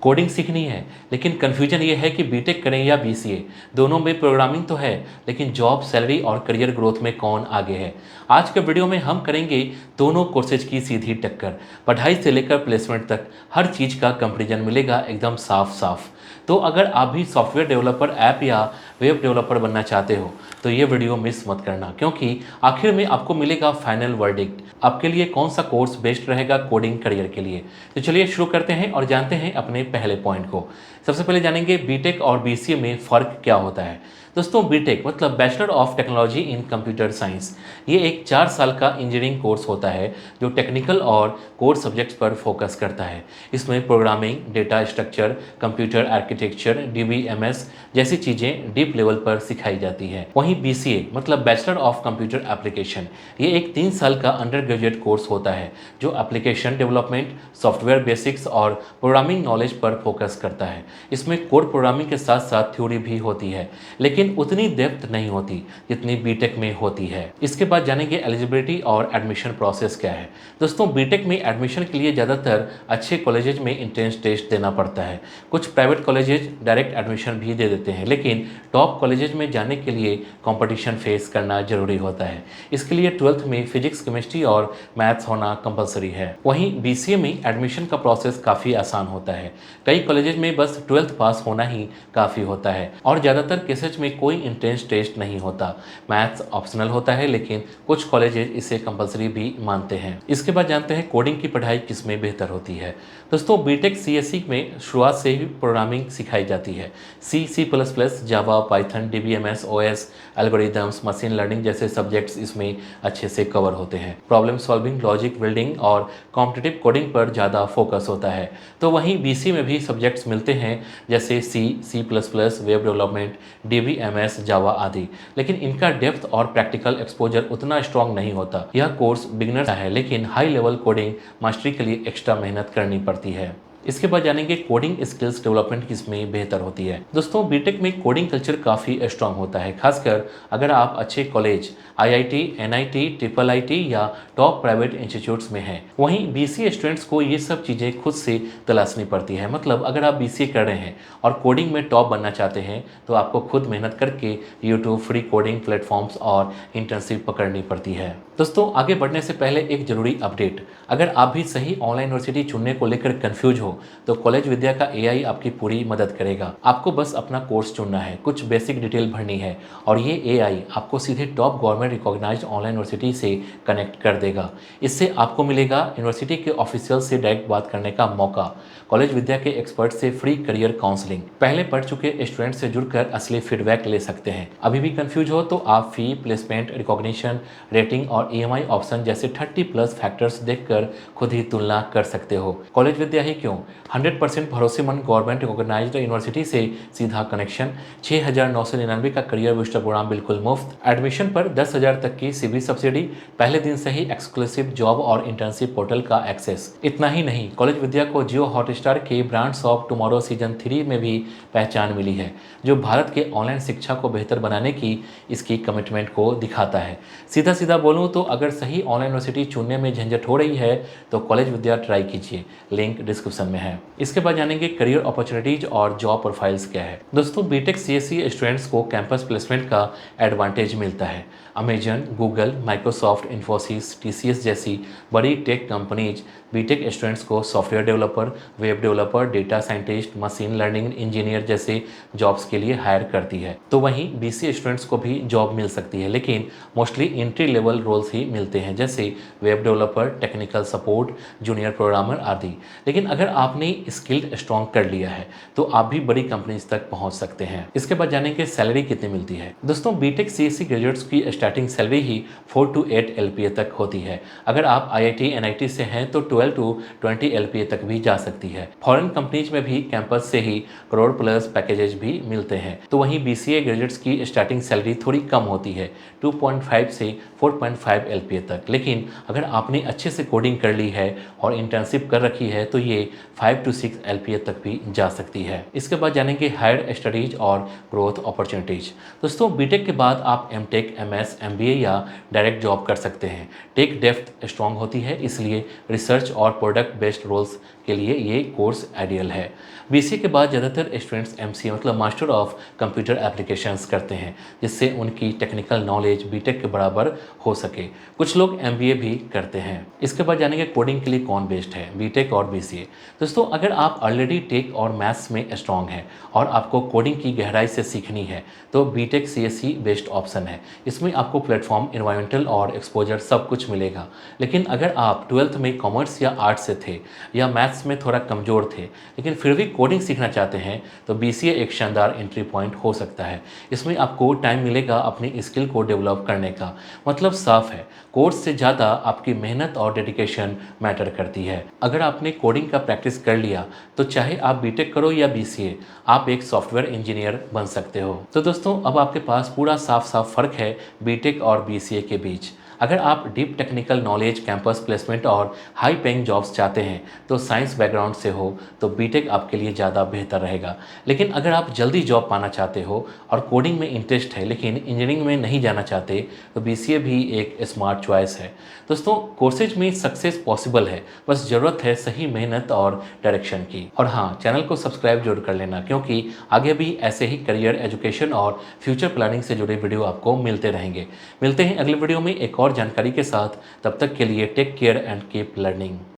Coding सीखनी है, लेकिन कन्फ्यूजन ये है कि बीटेक करें या बीसीए। दोनों में प्रोग्रामिंग तो है, लेकिन जॉब, सैलरी और करियर ग्रोथ में कौन आगे है। आज के वीडियो में हम करेंगे दोनों कोर्सेज की सीधी टक्कर। पढ़ाई से लेकर प्लेसमेंट तक हर चीज़ का कंपैरिजन मिलेगा एकदम साफ साफ। तो अगर आप भी सॉफ्टवेयर डेवलपर, ऐप या वेब डेवलपर बनना चाहते हो तो ये वीडियो मिस मत करना, क्योंकि आखिर में आपको मिलेगा फाइनल वर्डिक्ट, आपके लिए कौन सा कोर्स बेस्ट रहेगा कोडिंग करियर के लिए। तो चलिए शुरू करते हैं और जानते हैं अपने पहले पॉइंट को। सबसे पहले जानेंगे बीटेक और बीसीए में फ़र्क क्या होता है। दोस्तों, बीटेक मतलब bachelor of technology in computer science. ये एक 4 साल का इंजीनियरिंग कोर्स होता है जो टेक्निकल और कोर सब्जेक्ट्स पर फोकस करता है। इसमें programming, data structure, computer architecture, DBMS जैसी चीज़ें डीप लेवल पर सिखाई जाती है। वहीं बीसीए मतलब बैचलर ऑफ कंप्यूटर एप्लीकेशन, ये एक 3 साल का अंडर ग्रेजुएट कोर्स होता है जो एप्लीकेशन डेवलपमेंट, सॉफ्टवेयर बेसिक्स और प्रोग्रामिंग नॉलेज पर फोकस करता है। इसमें कोड प्रोग्रामिंग के साथ साथ थ्योरी भी होती है, लेकिन उतनी डेप्थ नहीं होती जितनी बीटेक में होती है। इसके बाद जानेंगे एलिजिबिलिटी और एडमिशन प्रोसेस क्या है। दोस्तों, बीटेक में एडमिशन के लिए ज़्यादातर अच्छे कॉलेजेज में एंट्रेंस टेस्ट देना पड़ता है। कुछ प्राइवेट कॉलेजेज डायरेक्ट एडमिशन भी दे देते हैं, लेकिन टॉप कॉलेजेज में जाने के लिए कंपटीशन फेस करना जरूरी होता है। इसके लिए 12th में फिजिक्स, केमिस्ट्री और मैथ्स होना कंपलसरी है। वहीं बीसीए में एडमिशन का प्रोसेस काफ़ी आसान होता है। कई कॉलेजेज में बस 12th पास होना ही काफ़ी होता है और ज़्यादातर केसेज में कोई इंट्रेंस टेस्ट नहीं होता। मैथ्स ऑप्शनल होता है, लेकिन कुछ कॉलेजेज इसे कंपलसरी भी मानते हैं। इसके बाद जानते हैं कोडिंग की पढ़ाई किस में बेहतर होती है। दोस्तों, बीटेक सीएससी में शुरुआत से ही प्रोग्रामिंग सिखाई जाती है। C plus plus, Java, Python, DBMS, OS, algorithms, machine learning जैसे सब्जेक्ट्स इसमें अच्छे से कवर होते हैं। प्रॉब्लम सॉल्विंग, लॉजिक बिल्डिंग और कॉम्पिटिटिव कोडिंग पर ज़्यादा फोकस होता है। तो वहीं बीसी में भी सब्जेक्ट्स मिलते हैं जैसे C plus plus, web development, DBMS, Java आदि, लेकिन इनका डेप्थ और प्रैक्टिकल एक्सपोजर उतना स्ट्रॉन्ग नहीं होता। यह कोर्स बिगिनर है, लेकिन हाई लेवल कोडिंग मास्टरी के लिए एक्स्ट्रा मेहनत करनी पड़ती है। इसके बाद जानेंगे कोडिंग स्किल्स डेवलपमेंट किसमें बेहतर होती है। दोस्तों, बीटेक में कोडिंग कल्चर काफ़ी स्ट्रांग होता है, खासकर अगर आप अच्छे college, IIT, NIT, triple IT या टॉप प्राइवेट इंस्टीट्यूट्स में हैं। वहीं बीसीए स्टूडेंट्स को ये सब चीज़ें खुद से तलाशनी पड़ती है। मतलब अगर आप बीसीए कर रहे हैं और कोडिंग में टॉप बनना चाहते हैं तो आपको खुद मेहनत करके यूट्यूब, फ्री कोडिंग प्लेटफॉर्म्स और इंटर्नशिप पकड़नी पड़ती है। दोस्तों, आगे बढ़ने से पहले एक ज़रूरी अपडेट। अगर आप भी सही ऑनलाइन यूनिवर्सिटी चुनने को लेकर कंफ्यूज हो तो कॉलेज विद्या का एआई आपकी पूरी मदद करेगा। आपको बस अपना कोर्स चुनना है, कुछ बेसिक डिटेल भरनी है और ये एआई आपको सीधे top government recognised online university से कनेक्ट कर देगा। इससे आपको मिलेगा यूनिवर्सिटी के ऑफिशियल से डायरेक्ट बात करने का मौका, कॉलेज विद्या के एक्सपर्ट से फ्री करियर काउंसलिंग, पहले पढ़ चुके स्टूडेंट से जुड़कर असली फीडबैक ले सकते हैं। अभी भी कंफ्यूज हो तो आप फी, प्लेसमेंट, रिकॉग्निशन, रेटिंग और ईएमआई ऑप्शन जैसे 30+ फैक्टर्स देखकर खुद ही तुलना कर सकते हो। कॉलेज विद्या ही क्यों, 100% भरोसेमंद गवर्नमेंट रिकॉग्नाइज्ड यूनिवर्सिटी से सीधा कनेक्शन, 6,999 का करियर बूस्टर प्रोग्राम बिल्कुल मुफ्त, एडमिशन पर 10,000 तक की सीबी सब्सिडी, पहले दिन से ही एक्सक्लूसिव जॉब और इंटर्नशिप पोर्टल का एक्सेस। इतना ही नहीं, कॉलेज विद्या को जियो हॉटस्टार के ब्रांड्स ऑफ टुमारो सीजन 3 में भी पहचान मिली है, जो भारत के ऑनलाइन शिक्षा को बेहतर बनाने की इसकी कमिटमेंट को दिखाता है। सीधा सीधा बोलूँ तो अगर सही ऑनलाइन यूनिवर्सिटी चुनने में झंझट हो रही है तो कॉलेज विद्या ट्राई कीजिए, लिंक डिस्क्रिप्शन में है। इसके बाद जानेंगे करियर अपॉर्चुनिटीज और जॉब प्रोफाइल्स क्या है। दोस्तों, बीटेक सीएससी स्टूडेंट्स को कैंपस प्लेसमेंट का एडवांटेज मिलता है। Amazon, Google, Microsoft, Infosys, TCS जैसी बड़ी टेक कंपनीज बीटेक स्टूडेंट्स को software developer, web developer, data scientist, machine learning engineer जैसे जॉब्स के लिए हायर करती है। तो वहीं बीसीए स्टूडेंट्स को भी जॉब मिल सकती है, लेकिन मोस्टली एंट्री लेवल रोल्स ही मिलते हैं जैसे web developer, technical support, junior programmer आदि। लेकिन अगर आपने स्किल्ड स्ट्रॉन्ग कर लिया है तो आप भी बड़ी कंपनीज तक पहुंच सकते हैं। इसके बाद जानेंगे सैलरी कितनी मिलती है। दोस्तों, बीटेक सीएससी ग्रेजुएट्स की starting salary he 4 to 8 LPA तक होती है। अगर आप आईआईटी, एनआईटी से हैं तो 12 to 20 एलपीए तक भी जा सकती है। फॉरेन कंपनीज में भी कैंपस से ही करोड़ प्लस पैकेजेस भी मिलते हैं। तो वहीं बीसीए ग्रेजुएट्स की स्टार्टिंग सैलरी थोड़ी कम होती है, 2.5 से 4.5 एलपीए तक। लेकिन अगर आपने अच्छे से कोडिंग कर ली है और इंटर्नशिप कर रखी है तो ये 5 to 6 एलपीए तक भी जा सकती है। इसके बाद जानेंगे हायर स्टडीज और ग्रोथ अपॉर्चुनिटीज। दोस्तों, बीटेक के बाद आप एमटेक, एमएस, एमबीए या डायरेक्ट जॉब कर सकते हैं। टेक डेप्थ स्ट्रांग होती है, इसलिए रिसर्च और प्रोडक्ट बेस्ड रोल्स के लिए ये कोर्स आइडियल है। बीसीए के बाद ज़्यादातर स्टूडेंट्स एमसीए मतलब मास्टर ऑफ कंप्यूटर एप्लीकेशंस करते हैं, जिससे उनकी टेक्निकल नॉलेज बीटेक के बराबर हो सके। कुछ लोग एमबीए भी करते हैं। इसके बाद जानेंगे कोडिंग के लिए कौन बेस्ट है, बीटेक और बीसीए। दोस्तों, अगर आप ऑलरेडी टेक और मैथ्स में स्ट्रांग हैं और आपको कोडिंग की गहराई से सीखनी है तो बीटेक सीएसई बेस्ट ऑप्शन है। इसमें आपको प्लेटफॉर्म, एनवायरमेंटल और एक्सपोजर सब कुछ मिलेगा। लेकिन अगर आप ट्वेल्थ में कॉमर्स या आर्ट्स से थे या मैथ्स में थोड़ा कमज़ोर थे लेकिन फिर भी कोडिंग सीखना चाहते हैं तो बीसीए एक शानदार एंट्री पॉइंट हो सकता है। इसमें आपको टाइम मिलेगा अपनी स्किल को डेवलप करने का। मतलब साफ है, कोर्स से ज़्यादा आपकी मेहनत और डेडिकेशन मैटर करती है। अगर आपने कोडिंग का प्रैक्टिस कर लिया तो चाहे आप बीटेक करो या बीसीए, आप एक सॉफ्टवेयर इंजीनियर बन सकते हो। तो दोस्तों, अब आपके पास पूरा साफ साफ फ़र्क है बीटेक और बीसीए के बीच। अगर आप deep technical knowledge, campus placement और हाई पेइंग जॉब्स चाहते हैं तो साइंस बैकग्राउंड से हो तो बीटेक आपके लिए ज़्यादा बेहतर रहेगा। लेकिन अगर आप जल्दी जॉब पाना चाहते हो और कोडिंग में इंटरेस्ट है लेकिन इंजीनियरिंग में नहीं जाना चाहते तो बीसीए भी एक स्मार्ट चॉइस है। दोस्तों, कोर्सेज में सक्सेस पॉसिबल है, बस ज़रूरत है सही मेहनत और डायरेक्शन की। और हाँ, चैनल को सब्सक्राइब जरूर कर लेना, क्योंकि आगे भी ऐसे ही करियर, एजुकेशन और फ्यूचर प्लानिंग से जुड़े वीडियो आपको मिलते रहेंगे। मिलते हैं अगले वीडियो में एक और जानकारी के साथ। तब तक के लिए take care and keep learning.